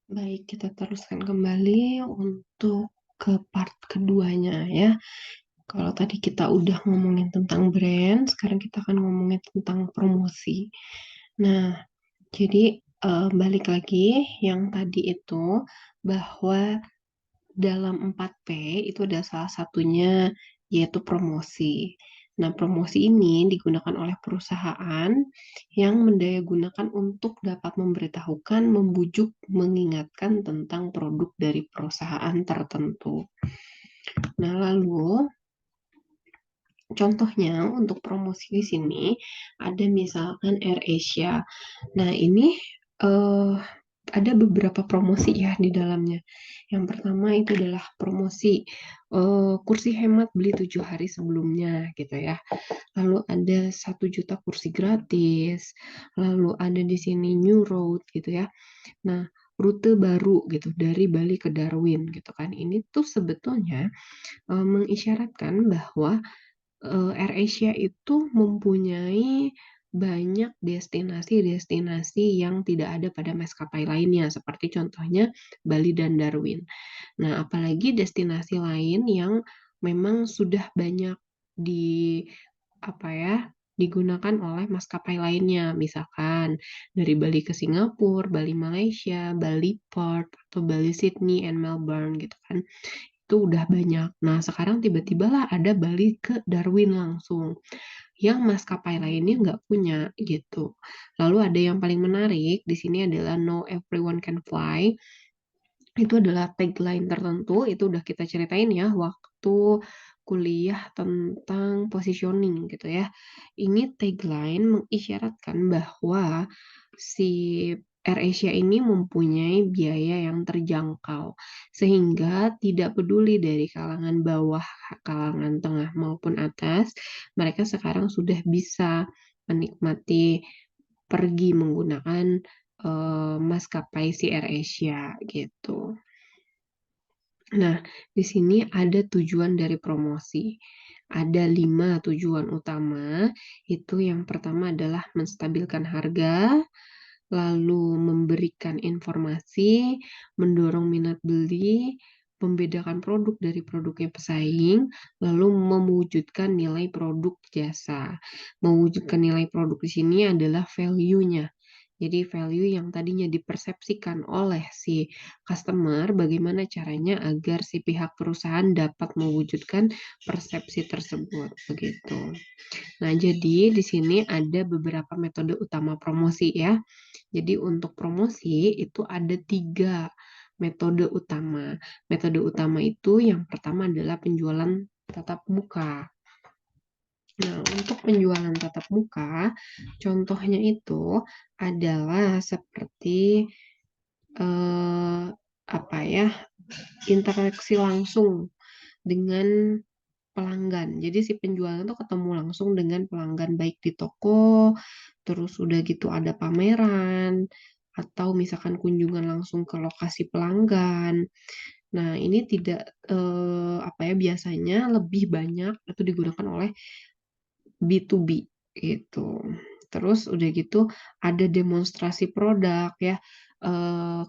Baik, kita teruskan kembali untuk ke part keduanya ya. Kalau tadi kita udah ngomongin tentang brand, sekarang kita akan ngomongin tentang promosi. Nah, jadi balik lagi yang tadi itu bahwa dalam 4P itu ada salah satunya yaitu promosi. Nah, promosi ini digunakan oleh perusahaan yang mendayagunakan untuk dapat memberitahukan, membujuk, mengingatkan tentang produk dari perusahaan tertentu. Nah, lalu contohnya untuk promosi di sini ada misalkan AirAsia. Nah, ini eh, ada beberapa promosi ya di dalamnya. Yang pertama itu adalah promosi kursi hemat beli 7 hari sebelumnya gitu ya. Lalu ada 1 juta kursi gratis. Lalu ada di sini New Road gitu ya. Nah, rute baru gitu dari Bali ke Darwin gitu kan. Ini tuh sebetulnya mengisyaratkan bahwa AirAsia itu mempunyai banyak destinasi-destinasi yang tidak ada pada maskapai lainnya, seperti contohnya Bali dan Darwin. Nah, apalagi destinasi lain yang memang sudah banyak di apa ya, digunakan oleh maskapai lainnya. Misalkan dari Bali ke Singapura, Bali Malaysia, Bali Port, atau Bali Sydney and Melbourne gitu kan. Itu udah banyak. Nah, sekarang tiba-tiba lah ada Bali ke Darwin langsung yang maskapai lainnya nggak punya gitu. Lalu ada yang paling menarik di sini adalah No Everyone Can Fly. Itu adalah tagline tertentu, itu udah kita ceritain ya waktu kuliah tentang positioning gitu ya. Ini tagline mengisyaratkan bahwa si AirAsia ini mempunyai biaya yang terjangkau, sehingga tidak peduli dari kalangan bawah, kalangan tengah maupun atas, mereka sekarang sudah bisa menikmati pergi menggunakan maskapai si AirAsia gitu. Nah, di sini ada tujuan dari promosi. Ada 5 tujuan utama. Itu yang pertama adalah menstabilkan harga, lalu memberikan informasi, mendorong minat beli, membedakan produk dari produknya pesaing, lalu mewujudkan nilai produk jasa. Mewujudkan nilai produk di sini adalah value-nya. Jadi value yang tadinya dipersepsikan oleh si customer, bagaimana caranya agar si pihak perusahaan dapat mewujudkan persepsi tersebut, begitu. Nah, jadi di sini ada beberapa metode utama promosi ya. Jadi untuk promosi itu ada 3 metode utama. Metode utama itu yang pertama adalah penjualan tatap muka. Nah, untuk penjualan tatap muka, contohnya itu adalah seperti apa ya, interaksi langsung dengan pelanggan. Jadi si penjualan tuh ketemu langsung dengan pelanggan baik di toko, terus udah gitu ada pameran, atau misalkan kunjungan langsung ke lokasi pelanggan. Nah, ini tidak apa ya, biasanya lebih banyak itu digunakan oleh B2B gitu. Terus udah gitu ada demonstrasi produk ya.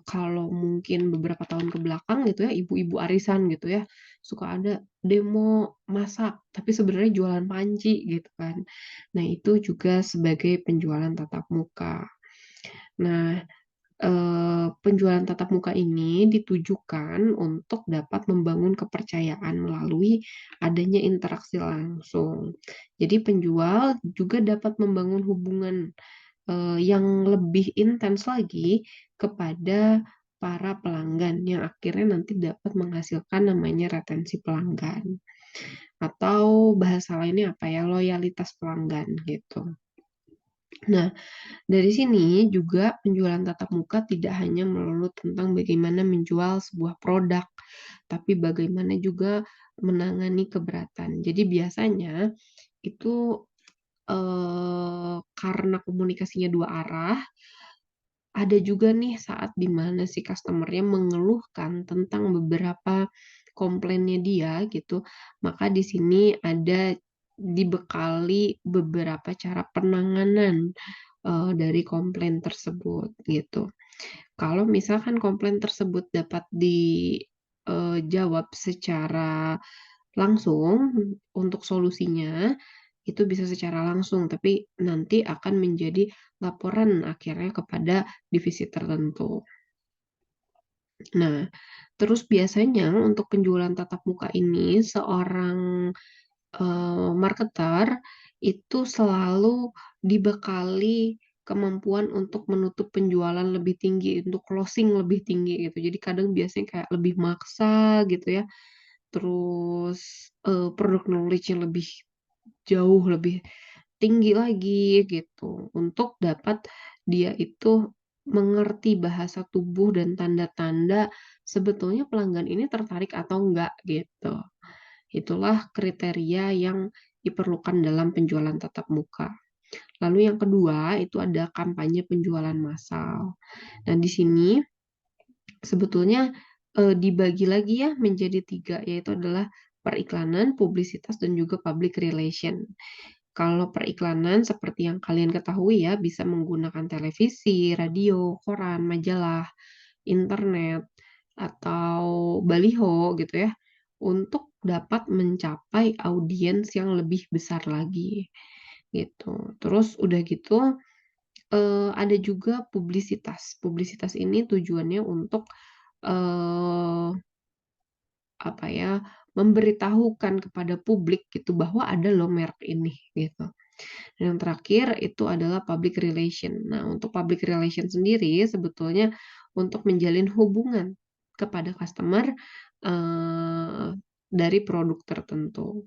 Kalau mungkin beberapa tahun ke belakang gitu ya, ibu-ibu arisan gitu ya, suka ada demo masak, tapi sebenarnya jualan panci gitu kan. Nah, itu juga sebagai penjualan tatap muka. Nah, penjualan tatap muka ini ditujukan untuk dapat membangun kepercayaan melalui adanya interaksi langsung. Jadi penjual juga dapat membangun hubungan, yang lebih intens lagi kepada para pelanggan yang akhirnya nanti dapat menghasilkan namanya retensi pelanggan, atau bahasa lainnya apa ya, loyalitas pelanggan gitu. Nah, dari sini juga penjualan tatap muka tidak hanya melulu tentang bagaimana menjual sebuah produk, tapi bagaimana juga menangani keberatan. Jadi biasanya itu karena komunikasinya 2 arah, ada juga nih saat di mana si customer-nya mengeluhkan tentang beberapa komplainnya dia gitu, maka di sini ada dibekali beberapa cara penanganan dari komplain tersebut, gitu. Kalau misalkan komplain tersebut dapat dijawab secara langsung untuk solusinya, itu bisa secara langsung, tapi nanti akan menjadi laporan akhirnya kepada divisi tertentu. Nah, terus biasanya untuk penjualan tatap muka ini seorang, marketer itu selalu dibekali kemampuan untuk menutup penjualan lebih tinggi, untuk closing lebih tinggi gitu. Jadi kadang biasanya kayak lebih maksa gitu ya, terus, product knowledge-nya lebih jauh lebih tinggi lagi gitu, untuk dapat dia itu mengerti bahasa tubuh dan tanda-tanda sebetulnya pelanggan ini tertarik atau enggak gitu. Itulah kriteria yang diperlukan dalam penjualan tatap muka. Lalu yang kedua itu ada kampanye penjualan massal. Nah di sini sebetulnya, dibagi lagi ya menjadi 3 yaitu adalah periklanan, publisitas, dan juga public relation. Kalau periklanan seperti yang kalian ketahui ya, bisa menggunakan televisi, radio, koran, majalah, internet, atau baliho gitu ya, untuk dapat mencapai audiens yang lebih besar lagi, gitu. Terus udah gitu, ada juga publisitas. Publisitas ini tujuannya untuk, eee, apa ya, memberitahukan kepada publik gitu bahwa ada loh merek ini, gitu. Yang terakhir itu adalah public relation. Nah, untuk public relation sendiri sebetulnya untuk menjalin hubungan kepada customer, eee, dari produk tertentu.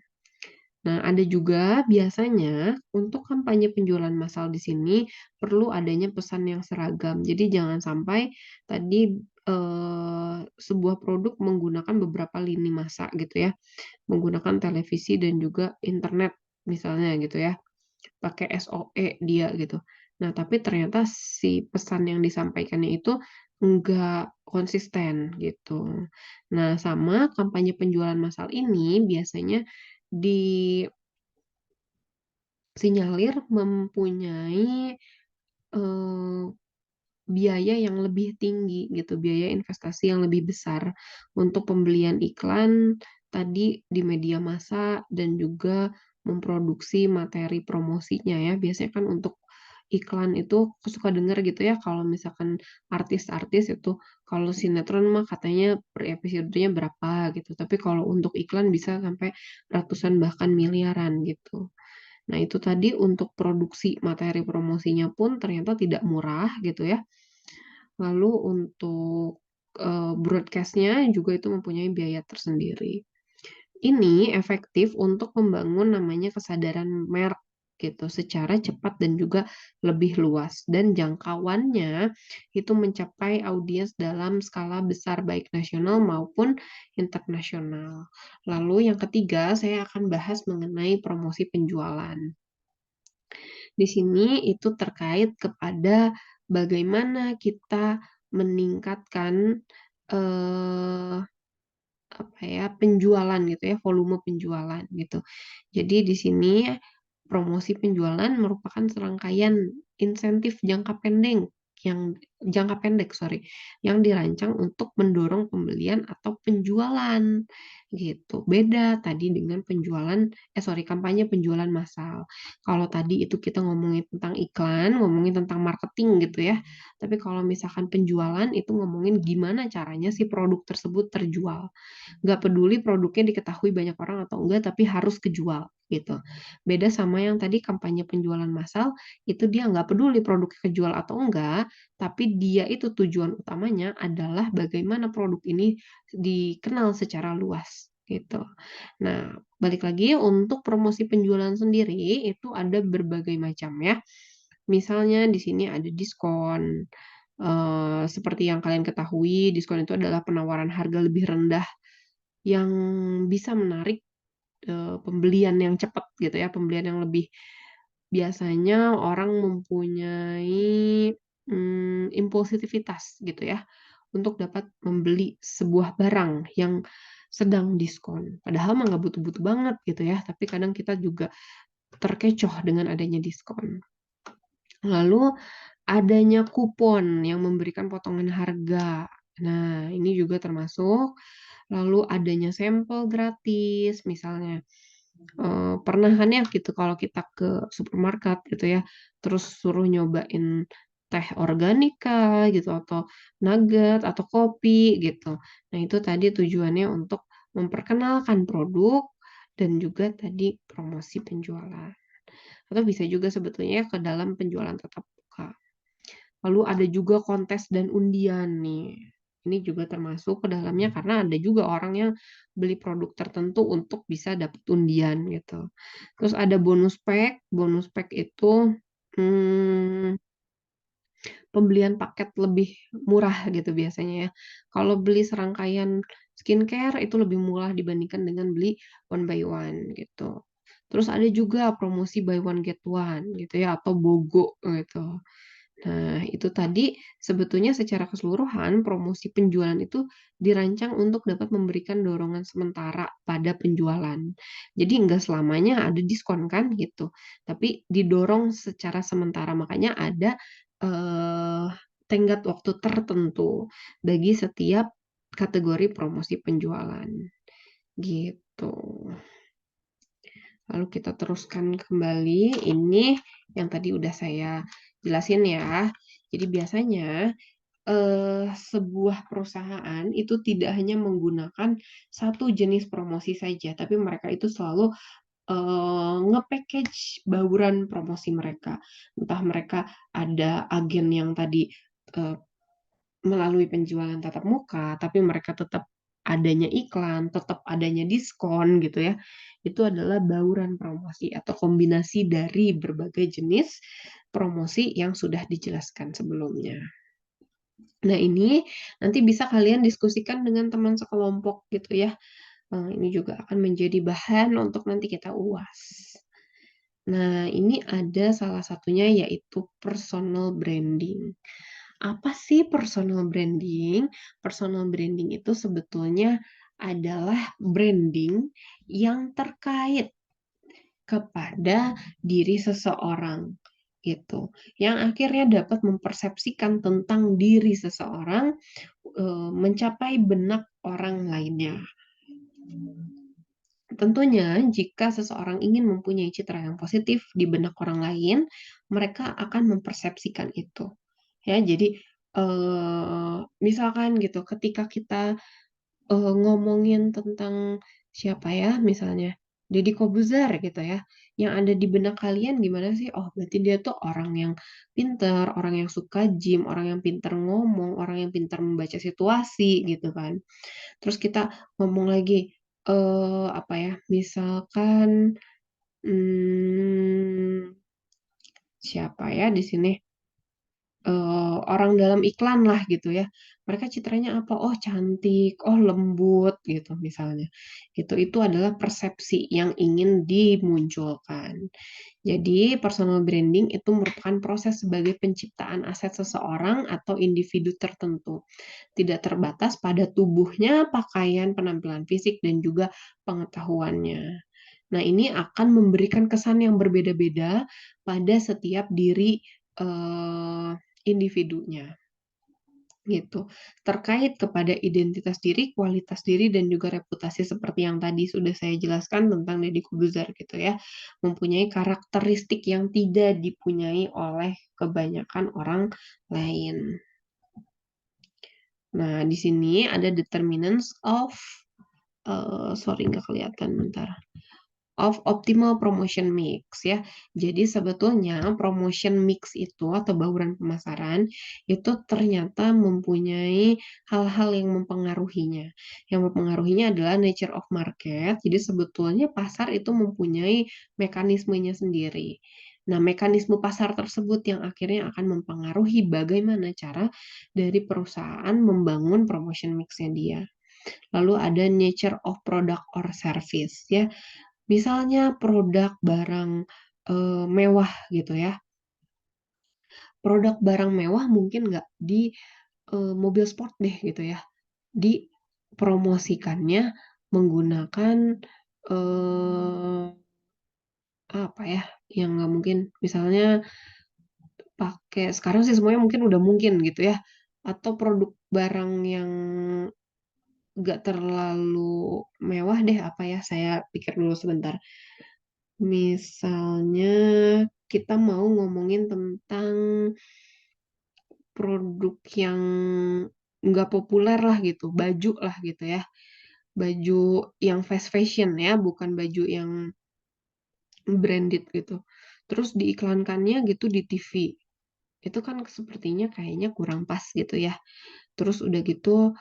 Nah, ada juga biasanya untuk kampanye penjualan massal di sini perlu adanya pesan yang seragam. Jadi jangan sampai tadi, sebuah produk menggunakan beberapa lini masa gitu ya, menggunakan televisi dan juga internet misalnya gitu ya. Pakai SOE dia gitu. Nah, tapi ternyata si pesan yang disampaikannya itu enggak konsisten gitu. Nah, sama kampanye penjualan massal ini biasanya disinyalir mempunyai, eee, biaya yang lebih tinggi gitu, biaya investasi yang lebih besar untuk pembelian iklan tadi di media massa dan juga memproduksi materi promosinya ya. Biasanya kan untuk iklan itu aku suka denger gitu ya kalau misalkan artis-artis itu kalau sinetron mah katanya per episodenya berapa gitu, tapi kalau untuk iklan bisa sampai ratusan bahkan miliaran gitu. Nah itu tadi untuk produksi materi promosinya pun ternyata tidak murah gitu ya. Lalu untuk, broadcast-nya juga itu mempunyai biaya tersendiri. Ini efektif untuk membangun namanya kesadaran merek gitu, secara cepat dan juga lebih luas, dan jangkauannya itu mencapai audiens dalam skala besar baik nasional maupun internasional. Lalu yang ketiga, saya akan bahas mengenai promosi penjualan. Di sini itu terkait kepada bagaimana kita meningkatkan, eee, apa ya, penjualan gitu ya, volume penjualan gitu. Jadi di sini promosi penjualan merupakan serangkaian insentif jangka pendek, sorry, yang dirancang untuk mendorong pembelian atau penjualan gitu. Beda tadi dengan kampanye penjualan massal. Kalau tadi itu kita ngomongin tentang iklan, ngomongin tentang marketing gitu ya. Tapi kalau misalkan penjualan itu ngomongin gimana caranya si produk tersebut terjual. Nggak peduli produknya diketahui banyak orang atau enggak, tapi harus kejual, gitu. Beda sama yang tadi kampanye penjualan massal, itu dia nggak peduli produknya kejual atau enggak, tapi dia itu tujuan utamanya adalah bagaimana produk ini dikenal secara luas, gitu. Nah, balik lagi untuk promosi penjualan sendiri, itu ada berbagai macam ya. Misalnya di sini ada diskon, seperti yang kalian ketahui, diskon itu adalah penawaran harga lebih rendah yang bisa menarik, pembelian yang cepat gitu ya, pembelian yang lebih biasanya orang mempunyai, impulsivitas gitu ya, untuk dapat membeli sebuah barang yang sedang diskon. Padahal mah nggak butuh-butuh banget gitu ya, tapi kadang kita juga terkecoh dengan adanya diskon. Lalu adanya kupon yang memberikan potongan harga. Nah, ini juga termasuk. Lalu adanya sampel gratis misalnya. Pernah kan ya gitu kalau kita ke supermarket gitu ya, terus suruh nyobain teh organika gitu atau nugget atau kopi gitu. Nah, itu tadi tujuannya untuk memperkenalkan produk dan juga tadi promosi penjualan. Atau bisa juga sebetulnya ke dalam penjualan tatap muka. Lalu ada juga kontes dan undian nih. Ini juga termasuk ke dalamnya karena ada juga orang yang beli produk tertentu untuk bisa dapat undian gitu. Terus ada bonus pack itu, mmm, pembelian paket lebih murah gitu biasanya ya. Kalau beli serangkaian skincare itu lebih murah dibandingkan dengan beli one by one gitu. Terus ada juga promosi buy one get one gitu ya atau BOGO gitu. Nah, itu tadi sebetulnya secara keseluruhan promosi penjualan itu dirancang untuk dapat memberikan dorongan sementara pada penjualan. Jadi enggak selamanya ada diskon kan gitu, tapi didorong secara sementara. Makanya ada, eee, tenggat waktu tertentu bagi setiap kategori promosi penjualan, gitu. Lalu kita teruskan kembali, ini yang tadi udah saya jelasin ya. Jadi biasanya, sebuah perusahaan itu tidak hanya menggunakan satu jenis promosi saja, tapi mereka itu selalu, nge-package bauran promosi mereka. Entah mereka ada agen yang tadi, eee, melalui penjualan tatap muka, tapi mereka tetap adanya iklan, tetap adanya diskon gitu ya. Itu adalah bauran promosi atau kombinasi dari berbagai jenis promosi yang sudah dijelaskan sebelumnya. Nah, ini nanti bisa kalian diskusikan dengan teman sekelompok gitu ya. Ini juga akan menjadi bahan untuk nanti kita uas. Nah, ini ada salah satunya yaitu personal branding. Apa sih personal branding? Personal branding itu sebetulnya adalah branding yang terkait kepada diri seseorang, gitu. Yang akhirnya dapat mempersepsikan tentang diri seseorang, mencapai benak orang lainnya. Tentunya jika seseorang ingin mempunyai citra yang positif di benak orang lain, mereka akan mempersepsikan itu. Ya, jadi, misalkan gitu ketika kita, ngomongin tentang siapa ya, misalnya Deddy Corbuzier gitu ya, yang ada di benak kalian gimana sih? Oh, berarti dia tuh orang yang pinter, orang yang suka gym, orang yang pinter ngomong, orang yang pintar membaca situasi gitu kan. Terus kita ngomong lagi, apa ya, misalkan, mmm, siapa ya di sini, orang dalam iklan lah gitu ya. Mereka citranya apa? Oh cantik, oh lembut gitu misalnya, gitu. Itu adalah persepsi yang ingin dimunculkan. Jadi personal branding itu merupakan proses sebagai penciptaan aset seseorang atau individu tertentu. Tidak terbatas pada tubuhnya, pakaian, penampilan fisik, dan juga pengetahuannya. Nah, ini akan memberikan kesan yang berbeda-beda pada setiap diri, individunya, gitu. Terkait kepada identitas diri, kualitas diri, dan juga reputasi seperti yang tadi sudah saya jelaskan tentang Deddy Corbuzier gitu ya, mempunyai karakteristik yang tidak dipunyai oleh kebanyakan orang lain. Nah, di sini ada determinants of, sorry nggak kelihatan, bentar. Of optimal promotion mix ya. Jadi sebetulnya promotion mix itu atau bauran pemasaran itu ternyata mempunyai hal-hal yang mempengaruhinya. Yang mempengaruhinya adalah nature of market. Jadi sebetulnya pasar itu mempunyai mekanismenya sendiri. Nah, mekanisme pasar tersebut yang akhirnya akan mempengaruhi bagaimana cara dari perusahaan membangun promotion mix-nya dia. Lalu ada nature of product or service ya. Misalnya produk barang, mewah gitu ya. Produk barang mewah mungkin nggak di, mobil sport deh gitu ya. Dipromosikannya menggunakan, eee, apa ya, yang nggak mungkin, misalnya pakai sekarang sih semuanya mungkin udah mungkin gitu ya, atau produk barang yang nggak terlalu mewah deh, apa ya, saya pikir dulu sebentar. Misalnya kita mau ngomongin tentang produk yang nggak populer lah gitu, baju lah gitu ya. Baju yang fast fashion ya, bukan baju yang branded gitu. Terus diiklankannya gitu di TV. Itu kan sepertinya kayaknya kurang pas gitu ya. Terus udah gitu,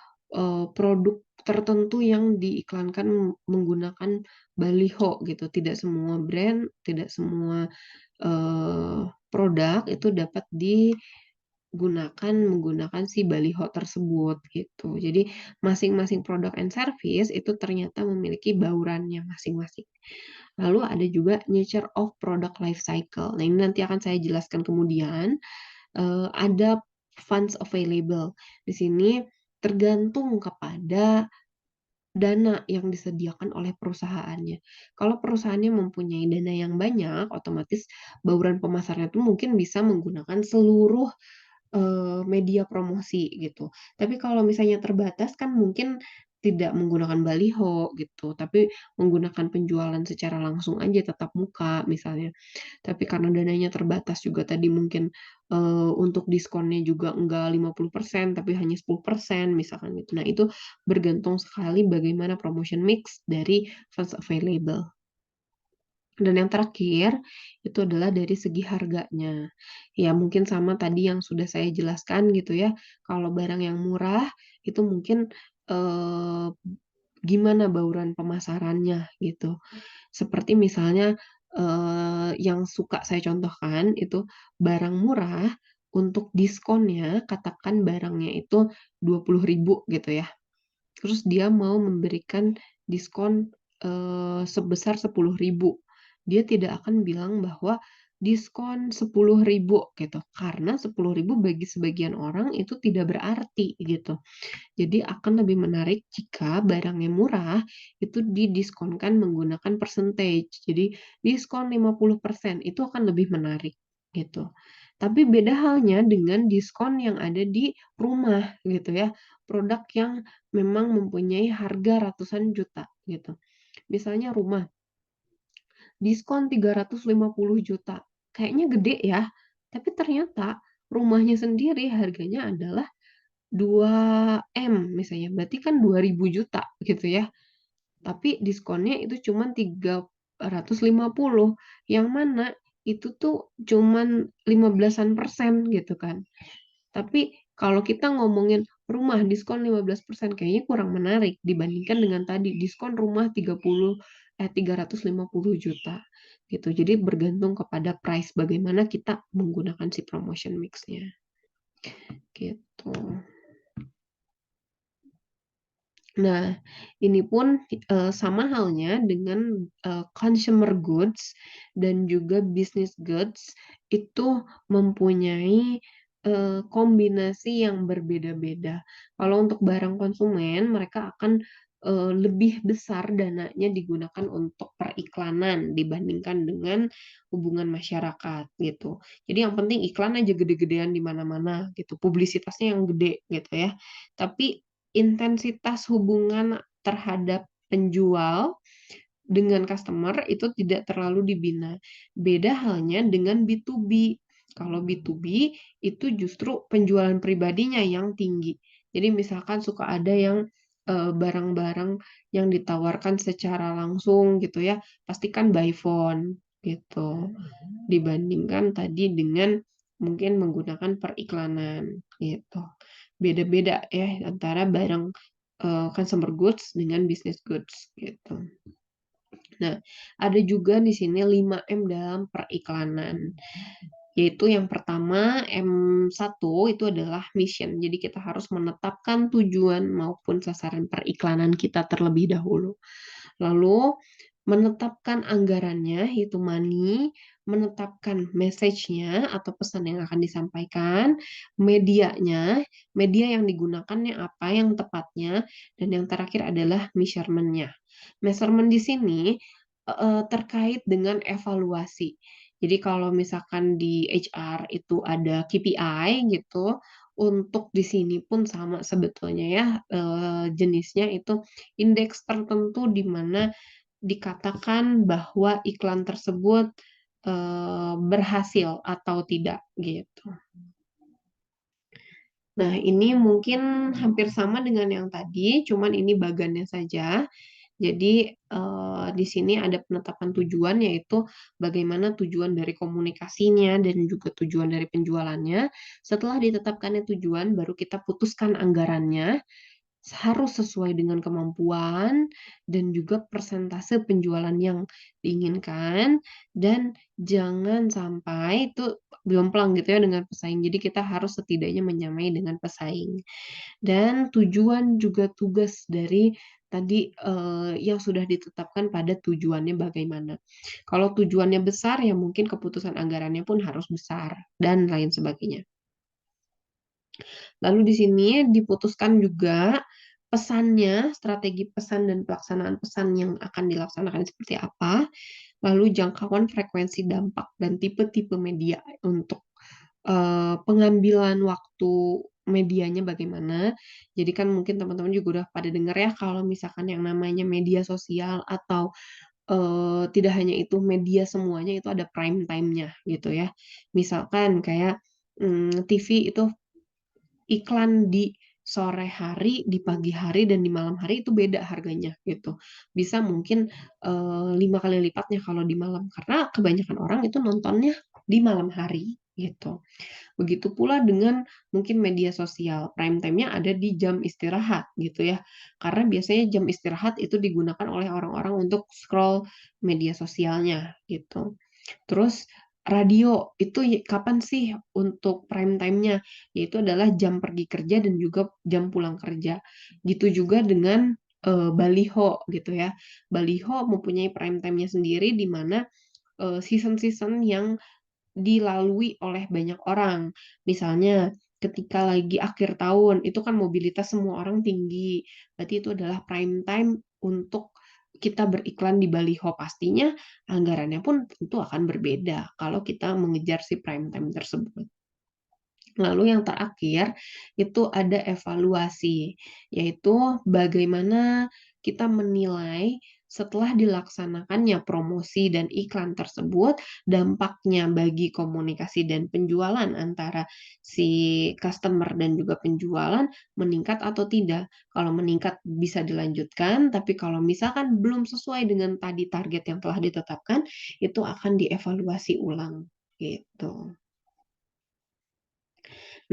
produk tertentu yang diiklankan menggunakan baliho gitu. Tidak semua brand, tidak semua, produk itu dapat menggunakan si baliho tersebut gitu. Jadi masing-masing produk and service itu ternyata memiliki baurannya masing-masing. Lalu ada juga nature of product life cycle. Nah, ini nanti akan saya jelaskan kemudian. Ada funds available. Di sini tergantung kepada dana yang disediakan oleh perusahaannya. Kalau perusahaannya mempunyai dana yang banyak, otomatis bauran pemasarnya itu mungkin bisa menggunakan seluruh media promosi gitu. Tapi kalau misalnya terbatas kan mungkin tidak menggunakan baliho gitu, tapi menggunakan penjualan secara langsung aja tatap muka misalnya. Tapi karena dananya terbatas juga tadi mungkin, untuk diskonnya juga enggak 50% tapi hanya 10% misalkan gitu. Nah itu bergantung sekali bagaimana promotion mix dari funds available. Dan yang terakhir, itu adalah dari segi harganya. Ya mungkin sama tadi yang sudah saya jelaskan gitu ya, kalau barang yang murah itu mungkin, eee, gimana bauran pemasarannya gitu. Seperti misalnya, yang suka saya contohkan itu barang murah untuk diskonnya katakan barangnya itu 20.000 gitu ya. Terus dia mau memberikan diskon, sebesar 10.000. Dia tidak akan bilang bahwa diskon 10.000 gitu, karena 10.000 bagi sebagian orang itu tidak berarti gitu. Jadi akan lebih menarik jika barangnya murah, itu didiskonkan menggunakan percentage. Jadi diskon 50% itu akan lebih menarik gitu. Tapi beda halnya dengan diskon yang ada di rumah gitu ya, produk yang memang mempunyai harga ratusan juta gitu. Misalnya rumah, diskon 350 juta. Kayaknya gede ya, tapi ternyata rumahnya sendiri harganya adalah 2M misalnya, berarti kan 2.000 juta gitu ya. Tapi diskonnya itu cuman 350, yang mana itu tuh cuman 15-an% gitu kan. Tapi kalau kita ngomongin rumah diskon 15% kayaknya kurang menarik dibandingkan dengan tadi diskon rumah 350 juta gitu. Jadi bergantung kepada price bagaimana kita menggunakan si promotion mix-nya gitu. Nah, ini pun, sama halnya dengan, consumer goods dan juga business goods itu mempunyai, kombinasi yang berbeda-beda. Kalau untuk barang konsumen, mereka akan, lebih besar dananya digunakan untuk periklanan dibandingkan dengan hubungan masyarakat, gitu. Jadi yang penting iklan aja gede-gedean di mana-mana gitu, publisitasnya yang gede gitu ya. Tapi intensitas hubungan terhadap penjual dengan customer itu tidak terlalu dibina. Beda halnya dengan B2B. Kalau B2B itu justru penjualan pribadinya yang tinggi. Jadi misalkan suka ada yang barang-barang yang ditawarkan secara langsung gitu ya, pastikan by phone gitu. Dibandingkan tadi dengan mungkin menggunakan periklanan gitu. Beda-beda ya antara barang, consumer goods dengan business goods gitu. Nah, ada juga di sini 5M dalam periklanan. Yaitu yang pertama M1 itu adalah mission. Jadi kita harus menetapkan tujuan maupun sasaran periklanan kita terlebih dahulu. Lalu menetapkan anggarannya, yaitu money, menetapkan message-nya atau pesan yang akan disampaikan, medianya, media yang digunakannya apa yang tepatnya, dan yang terakhir adalah measurement-nya. Measurement di sini terkait dengan evaluasi. Jadi kalau misalkan di HR itu ada KPI gitu, untuk di sini pun sama sebetulnya ya, jenisnya itu indeks tertentu di mana dikatakan bahwa iklan tersebut, berhasil atau tidak, gitu. Nah, ini mungkin hampir sama dengan yang tadi, cuman ini bagannya saja. Jadi, di sini ada penetapan tujuan, yaitu bagaimana tujuan dari komunikasinya dan juga tujuan dari penjualannya. Setelah ditetapkannya tujuan, baru kita putuskan anggarannya, harus sesuai dengan kemampuan dan juga persentase penjualan yang diinginkan, dan jangan sampai itu jomplang gitu ya dengan pesaing. Jadi kita harus setidaknya menyamai dengan pesaing. Dan tujuan juga tugas dari tadi, yang sudah ditetapkan pada tujuannya bagaimana. Kalau tujuannya besar, ya mungkin keputusan anggarannya pun harus besar, dan lain sebagainya. Lalu di sini diputuskan juga pesannya, strategi pesan dan pelaksanaan pesan yang akan dilaksanakan seperti apa, lalu jangkauan frekuensi dampak dan tipe-tipe media untuk pengambilan waktu medianya bagaimana. Jadi kan mungkin teman-teman juga udah pada dengar ya kalau misalkan yang namanya media sosial atau, tidak hanya itu media semuanya itu ada prime time-nya gitu ya. Misalkan kayak, TV itu iklan di sore hari, di pagi hari, dan di malam hari itu beda harganya gitu. Bisa mungkin, 5 kali lipatnya kalau di malam, karena kebanyakan orang itu nontonnya di malam hari gitu. Begitu pula dengan mungkin media sosial, prime time-nya ada di jam istirahat gitu ya. Karena biasanya jam istirahat itu digunakan oleh orang-orang untuk scroll media sosialnya gitu. Terus radio itu kapan sih untuk prime time-nya? Yaitu adalah jam pergi kerja dan juga jam pulang kerja. Gitu juga dengan, baliho gitu ya. Baliho mempunyai prime time-nya sendiri di mana, season-season yang dilalui oleh banyak orang. Misalnya ketika lagi akhir tahun, itu kan mobilitas semua orang tinggi, berarti itu adalah prime time untuk kita beriklan di baliho. Pastinya anggarannya pun tentu akan berbeda kalau kita mengejar si prime time tersebut. Lalu yang terakhir, itu ada evaluasi, yaitu bagaimana kita menilai setelah dilaksanakannya promosi dan iklan tersebut, dampaknya bagi komunikasi dan penjualan antara si customer dan juga penjualan meningkat atau tidak. Kalau meningkat bisa dilanjutkan, tapi kalau misalkan belum sesuai dengan tadi target yang telah ditetapkan, itu akan dievaluasi ulang, gitu.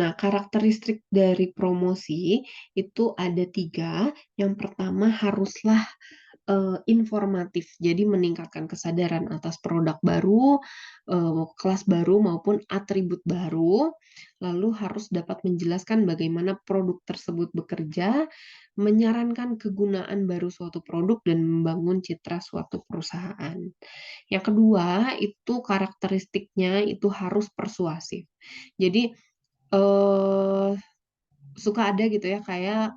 Nah, karakteristik dari promosi itu ada 3. Yang pertama haruslah, informatif, jadi meningkatkan kesadaran atas produk baru, kelas baru maupun atribut baru, lalu harus dapat menjelaskan bagaimana produk tersebut bekerja, menyarankan kegunaan baru suatu produk, dan membangun citra suatu perusahaan. Yang kedua, itu karakteristiknya itu harus persuasif. Jadi, Eee, suka ada gitu ya kayak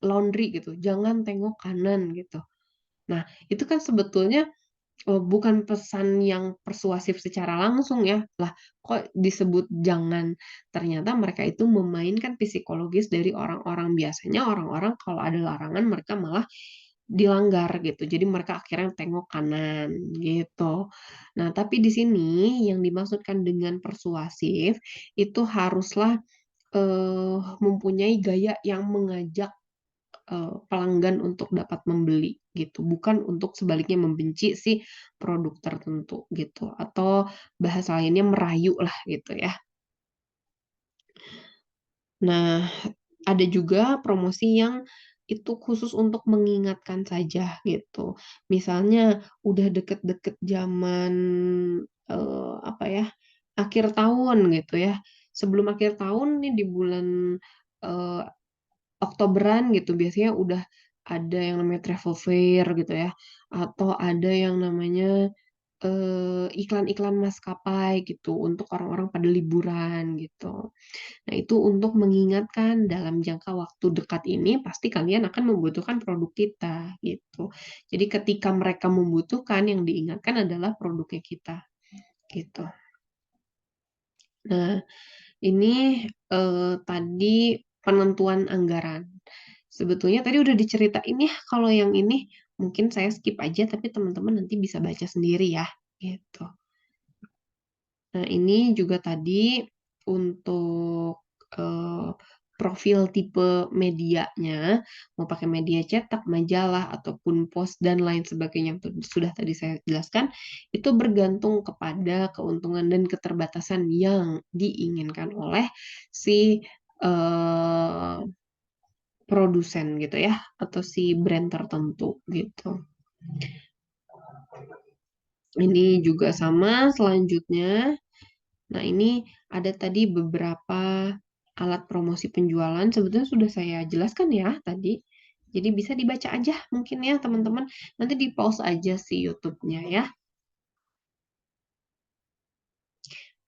laundry gitu, "Jangan tengok kanan," gitu. Nah, itu kan sebetulnya, bukan pesan yang persuasif secara langsung ya, "Lah, kok disebut jangan?" Ternyata mereka itu memainkan psikologis dari orang-orang. Biasanya orang-orang kalau ada larangan mereka malah dilanggar gitu, jadi mereka akhirnya tengok kanan, gitu. Nah, tapi di sini yang dimaksudkan dengan persuasif, itu haruslah mempunyai gaya yang mengajak, pelanggan untuk dapat membeli gitu, bukan untuk sebaliknya membenci si produk tertentu gitu, atau bahasa lainnya merayu lah gitu ya. Nah, ada juga promosi yang itu khusus untuk mengingatkan saja gitu. Misalnya udah deket-deket zaman, apa ya, akhir tahun gitu ya. Sebelum akhir tahun nih di bulan, eee, Oktoberan gitu biasanya udah ada yang namanya travel fair gitu ya, atau ada yang namanya, iklan-iklan maskapai gitu untuk orang-orang pada liburan gitu. Nah, itu untuk mengingatkan dalam jangka waktu dekat ini pasti kalian akan membutuhkan produk kita, gitu. Jadi ketika mereka membutuhkan, yang diingatkan adalah produknya kita, gitu. Nah, ini tadi penentuan anggaran. Sebetulnya tadi udah diceritain ya, kalau yang ini mungkin saya skip aja, tapi teman-teman nanti bisa baca sendiri ya, gitu. Nah, ini juga tadi untuk profil tipe medianya, mau pakai media cetak, majalah, ataupun post, dan lain sebagainya yang sudah tadi saya jelaskan, itu bergantung kepada keuntungan dan keterbatasan yang diinginkan oleh si eh, produsen gitu ya, atau si brand tertentu gitu. Ini juga sama selanjutnya. Nah, ini ada tadi beberapa alat promosi penjualan. Sebetulnya sudah saya jelaskan ya tadi. Jadi bisa dibaca aja mungkin ya teman-teman. Nanti di pause aja si YouTube-nya ya.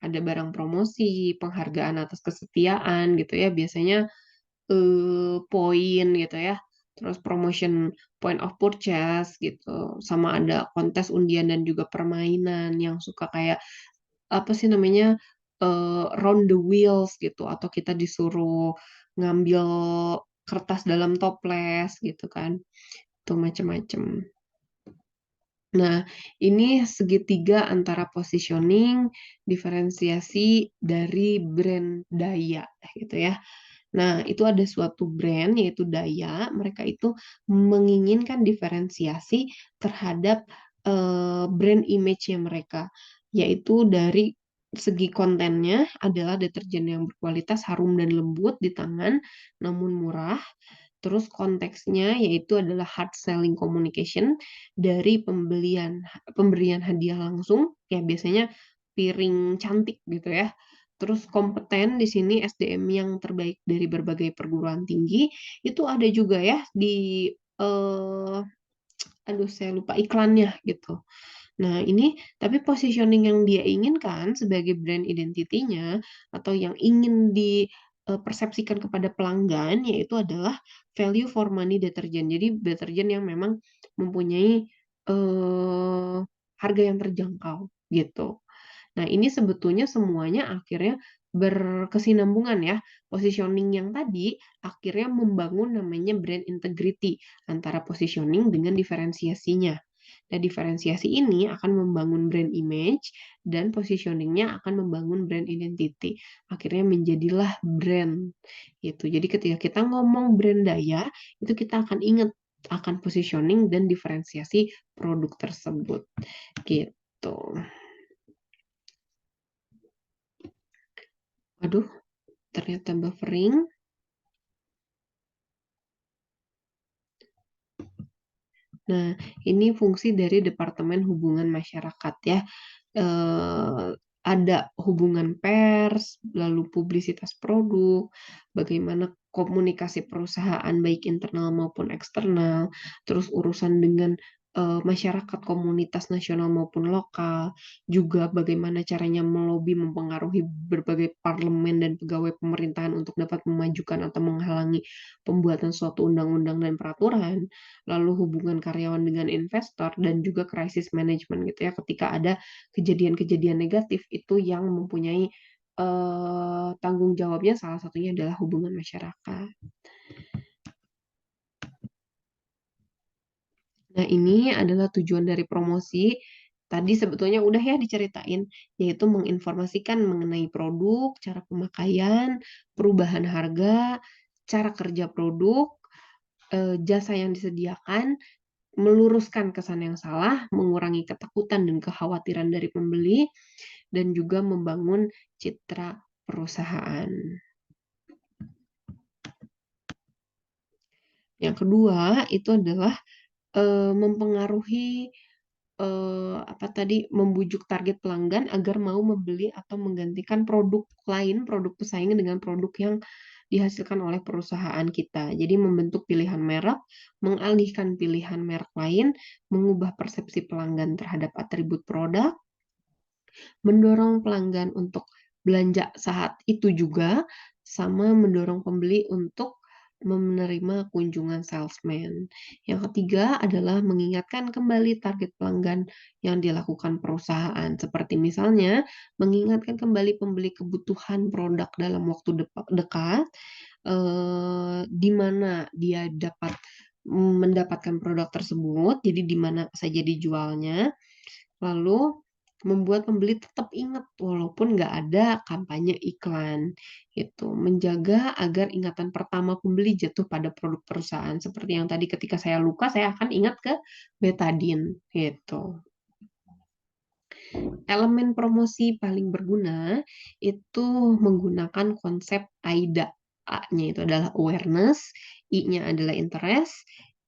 Ada barang promosi, penghargaan atas kesetiaan gitu ya. Biasanya poin gitu ya. Terus promotion point of purchase gitu. Sama ada kontes undian dan juga permainan yang suka kayak apa sih namanya, round the wheels gitu, atau kita disuruh ngambil kertas dalam toples gitu kan, itu macem-macem. Nah, ini segitiga antara positioning, diferensiasi dari brand daya gitu ya. Nah, itu ada suatu brand yaitu Daya, mereka itu menginginkan diferensiasi terhadap brand image-nya mereka, yaitu dari segi kontennya adalah deterjen yang berkualitas, harum dan lembut di tangan, namun murah. Terus konteksnya yaitu adalah hard selling communication dari pemberian hadiah langsung, ya biasanya piring cantik gitu ya. Terus kompeten di sini SDM yang terbaik dari berbagai perguruan tinggi, itu ada juga ya di eh aduh saya lupa iklannya gitu. Nah, ini tapi positioning yang dia inginkan sebagai brand identity-nya atau yang ingin dipersepsikan kepada pelanggan yaitu adalah value for money deterjen. Jadi deterjen yang memang mempunyai harga yang terjangkau gitu. Nah, ini sebetulnya semuanya akhirnya berkesinambungan ya. Positioning yang tadi akhirnya membangun namanya brand integrity antara positioning dengan diferensiasinya. Nah, diferensiasi ini akan membangun brand image dan positioningnya akan membangun brand identity. Akhirnya menjadilah brand. Gitu. Jadi ketika kita ngomong brand daya, itu kita akan ingat akan positioning dan diferensiasi produk tersebut. Gitu. Aduh, ternyata buffering. Nah, ini fungsi dari Departemen Hubungan Masyarakat ya. Ada hubungan pers, lalu publisitas produk, bagaimana komunikasi perusahaan baik internal maupun eksternal, terus urusan dengan masyarakat komunitas nasional maupun lokal, juga bagaimana caranya melobi mempengaruhi berbagai parlemen dan pegawai pemerintahan untuk dapat memajukan atau menghalangi pembuatan suatu undang-undang dan peraturan, lalu hubungan karyawan dengan investor, dan juga krisis manajemen gitu ya, ketika ada kejadian-kejadian negatif itu yang mempunyai tanggung jawabnya salah satunya adalah hubungan masyarakat. Nah, ini adalah tujuan dari promosi. Tadi sebetulnya udah ya diceritain, yaitu menginformasikan mengenai produk, cara pemakaian, perubahan harga, cara kerja produk, jasa yang disediakan, meluruskan kesan yang salah, mengurangi ketakutan dan kekhawatiran dari pembeli, dan juga membangun citra perusahaan. Yang kedua itu adalah mempengaruhi apa tadi, membujuk target pelanggan agar mau membeli atau menggantikan produk lain, produk pesaing dengan produk yang dihasilkan oleh perusahaan kita. Jadi membentuk pilihan merek, mengalihkan pilihan merek lain, mengubah persepsi pelanggan terhadap atribut produk, mendorong pelanggan untuk belanja saat itu juga, sama mendorong pembeli untuk menerima kunjungan salesman. Yang ketiga adalah mengingatkan kembali target pelanggan yang dilakukan perusahaan. Seperti misalnya, mengingatkan kembali pembeli kebutuhan produk dalam waktu dekat, di mana dia dapat mendapatkan produk tersebut, jadi di mana saja dijualnya, lalu membuat pembeli tetap ingat walaupun nggak ada kampanye iklan, gitu. Menjaga agar ingatan pertama pembeli jatuh pada produk perusahaan. Seperti yang tadi ketika saya luka, saya akan ingat ke betadine, gitu. Elemen promosi paling berguna itu menggunakan konsep AIDA. A-nya itu adalah awareness, I-nya adalah interest,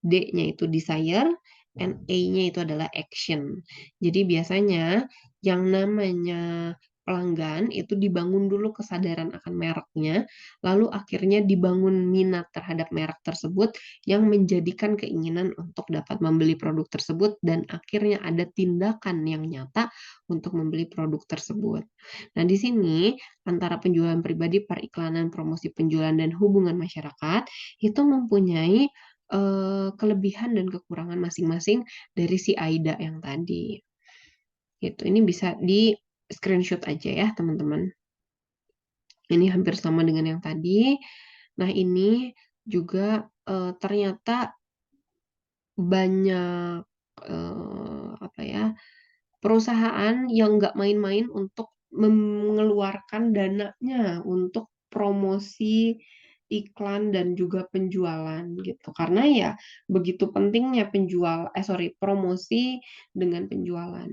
D-nya itu desire, and A-nya itu adalah action. Jadi biasanya yang namanya pelanggan itu dibangun dulu kesadaran akan mereknya, lalu akhirnya dibangun minat terhadap merek tersebut yang menjadikan keinginan untuk dapat membeli produk tersebut dan akhirnya ada tindakan yang nyata untuk membeli produk tersebut. Nah, di sini antara penjualan pribadi, periklanan, promosi penjualan, dan hubungan masyarakat itu mempunyai kelebihan dan kekurangan masing-masing dari si AIDA yang tadi. Gitu. Ini bisa di screenshot aja ya, teman-teman. Ini hampir sama dengan yang tadi. Nah, ini juga ternyata banyak apa ya, perusahaan yang nggak main-main untuk mengeluarkan dananya untuk promosi iklan dan juga penjualan gitu. Karena ya begitu pentingnya promosi dengan penjualan.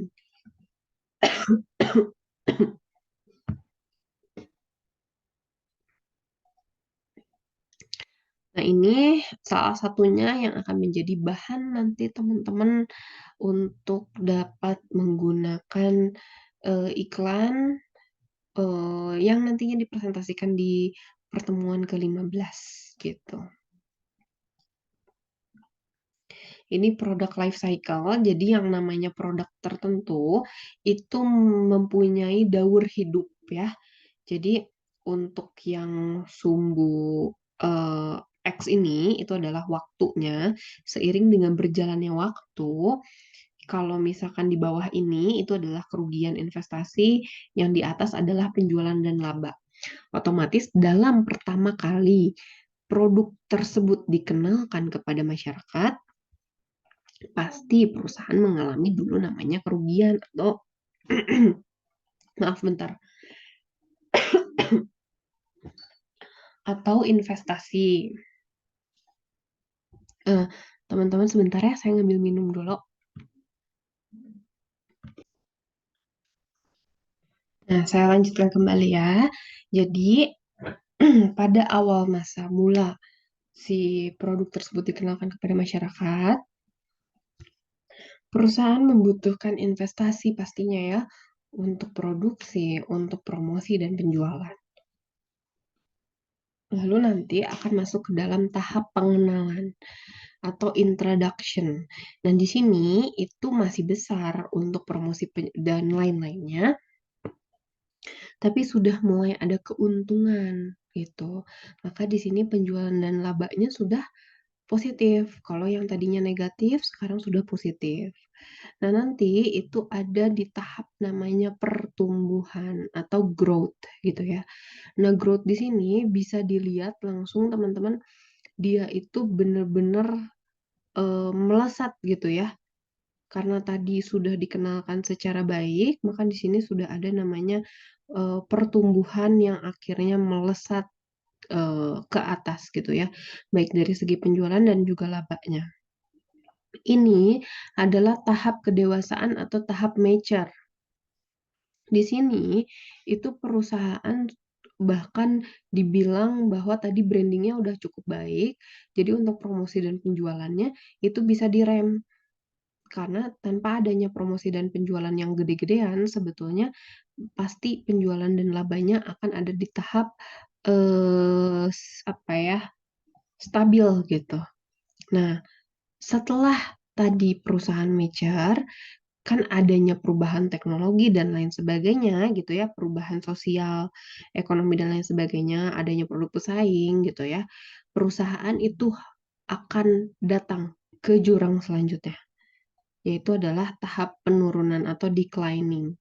Nah, ini salah satunya yang akan menjadi bahan nanti teman-teman untuk dapat menggunakan iklan yang nantinya dipresentasikan di pertemuan ke-15 gitu. Ini produk life cycle, jadi yang namanya produk tertentu itu mempunyai daur hidup ya. Jadi untuk yang sumbu X ini itu adalah waktunya. Seiring dengan berjalannya waktu, kalau misalkan di bawah ini itu adalah kerugian investasi, yang di atas adalah penjualan dan laba. Otomatis dalam pertama kali produk tersebut dikenalkan kepada masyarakat, pasti perusahaan mengalami dulu namanya kerugian atau maaf bentar, atau investasi. Teman-teman sebentar ya, saya ngambil minum dulu. Nah, saya lanjutkan kembali ya. Jadi, pada awal masa mula si produk tersebut dikenalkan kepada masyarakat, perusahaan membutuhkan investasi pastinya ya, untuk produksi, untuk promosi, dan penjualan. Lalu nanti akan masuk ke dalam tahap pengenalan atau introduction. Dan di sini itu masih besar untuk promosi dan lain-lainnya, tapi sudah mulai ada keuntungan gitu. Maka di sini penjualan dan labanya sudah positif. Kalau yang tadinya negatif, sekarang sudah positif. Nah, nanti itu ada di tahap namanya pertumbuhan atau growth gitu ya. Nah, growth di sini bisa dilihat langsung teman-teman, dia itu benar-benar melesat gitu ya. Karena tadi sudah dikenalkan secara baik, maka di sini sudah ada namanya pertumbuhan yang akhirnya melesat ke atas gitu ya, baik dari segi penjualan dan juga labanya. Ini adalah tahap kedewasaan atau tahap mature. Di sini itu perusahaan bahkan dibilang bahwa tadi brandingnya udah cukup baik, jadi untuk promosi dan penjualannya itu bisa direm. Karena tanpa adanya promosi dan penjualan yang gede-gedean, sebetulnya pasti penjualan dan labanya akan ada di tahap apa ya, stabil gitu. Nah, setelah tadi perusahaan mature, kan adanya perubahan teknologi dan lain sebagainya gitu ya, perubahan sosial, ekonomi dan lain sebagainya, adanya produk pesaing gitu ya, perusahaan itu akan datang ke jurang selanjutnya, yaitu adalah tahap penurunan atau declining.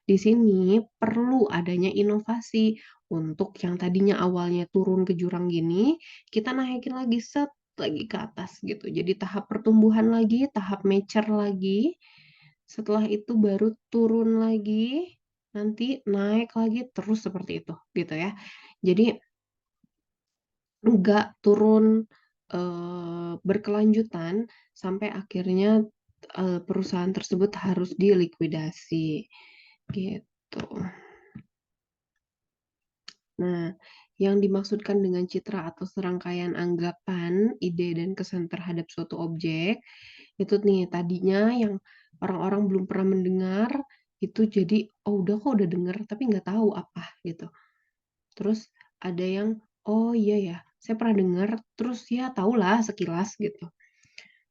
Di sini perlu adanya inovasi untuk yang tadinya awalnya turun ke jurang gini, kita naikin lagi, set, lagi ke atas gitu. Jadi tahap pertumbuhan lagi, tahap mature lagi, setelah itu baru turun lagi, nanti naik lagi, terus seperti itu gitu ya. Jadi nggak turun, berkelanjutan sampai akhirnya, perusahaan tersebut harus dilikuidasi, gitu. Nah, yang dimaksudkan dengan citra atau serangkaian anggapan, ide, dan kesan terhadap suatu objek, itu nih tadinya yang orang-orang belum pernah mendengar, itu jadi, "Oh udah kok udah denger, tapi nggak tahu apa," gitu. Terus ada yang, "Oh iya ya, saya pernah dengar, terus ya tahulah sekilas," gitu.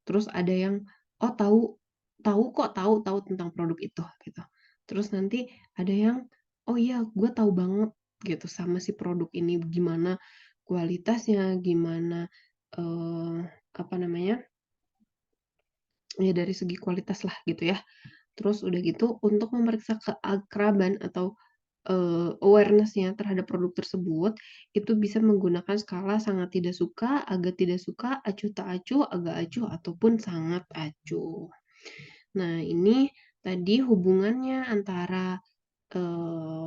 Terus ada yang, "Oh tahu tahu kok, tahu tentang produk itu," gitu. Terus nanti ada yang, "Oh iya, gue tahu banget," gitu, sama si produk ini, gimana kualitasnya, gimana, eee, apa namanya, ya dari segi kualitas lah gitu ya. Terus udah gitu untuk memeriksa keakraban atau, awareness-nya terhadap produk tersebut, itu bisa menggunakan skala sangat tidak suka, agak tidak suka, acuh tak acuh, agak acuh, ataupun sangat acuh. Nah, ini tadi hubungannya antara,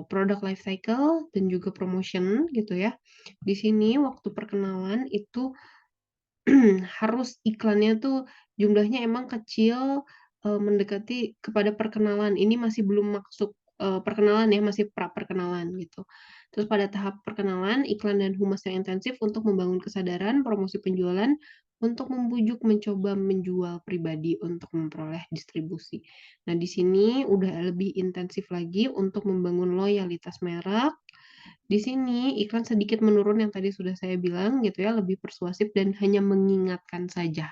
product life cycle dan juga promotion gitu ya. Di sini waktu perkenalan itu harus iklannya tuh jumlahnya emang kecil, mendekati kepada perkenalan. Ini masih belum masuk, perkenalan ya, masih pra-perkenalan gitu. Terus pada tahap perkenalan, iklan dan humas yang intensif untuk membangun kesadaran, promosi penjualan, untuk membujuk mencoba menjual pribadi untuk memperoleh distribusi. Nah, di sini udah lebih intensif lagi untuk membangun loyalitas merek. Di sini iklan sedikit menurun yang tadi sudah saya bilang gitu ya, lebih persuasif dan hanya mengingatkan saja,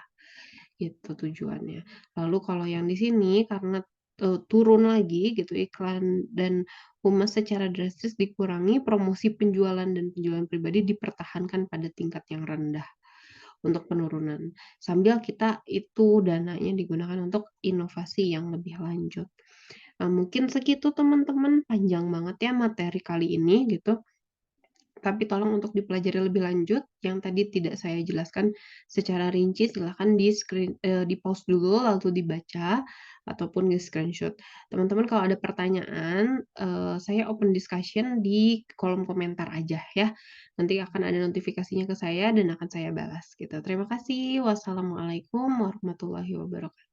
gitu tujuannya. Lalu kalau yang di sini karena, turun lagi gitu iklan dan humas secara drastis dikurangi, promosi penjualan dan penjualan pribadi dipertahankan pada tingkat yang rendah untuk penurunan. Sambil kita itu dananya digunakan untuk inovasi yang lebih lanjut. Nah, mungkin segitu teman-teman, panjang banget ya materi kali ini gitu. Tapi tolong untuk dipelajari lebih lanjut, yang tadi tidak saya jelaskan secara rinci silahkan di-pause dulu lalu dibaca ataupun di-screenshot. Teman-teman kalau ada pertanyaan, saya open discussion di kolom komentar aja ya. Nanti akan ada notifikasinya ke saya dan akan saya balas gitu. Terima kasih. Wassalamualaikum warahmatullahi wabarakatuh.